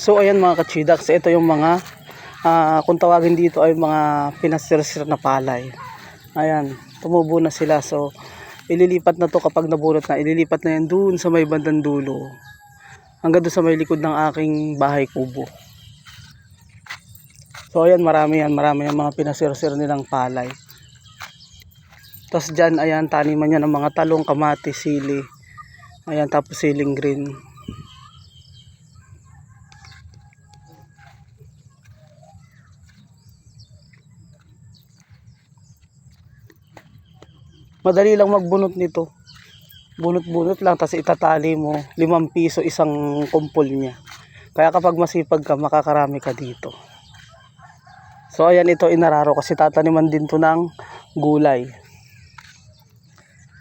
So ayan mga kachidax, ito yung mga kung tawagin dito ay mga pinasirsir na palay. Ayan, tumubo na sila. So ililipat na to kapag nabunot na. Ililipat na yan doon sa may bandang dulo. Hanggang doon sa may likod ng aking bahay kubo. So ayan, marami yan mga pinasirsir nilang palay. Tapos dyan, ayan, taniman niya ng mga talong, kamatis, sili. Ayan, tapos siling green. Madali lang magbunot nito. Bunot-bunot lang, tapos itatali mo. 5 piso isang kumpol niya. Kaya kapag masipag ka, makakarami ka dito. So ayan, ito inararo kasi tataniman din to ng gulay.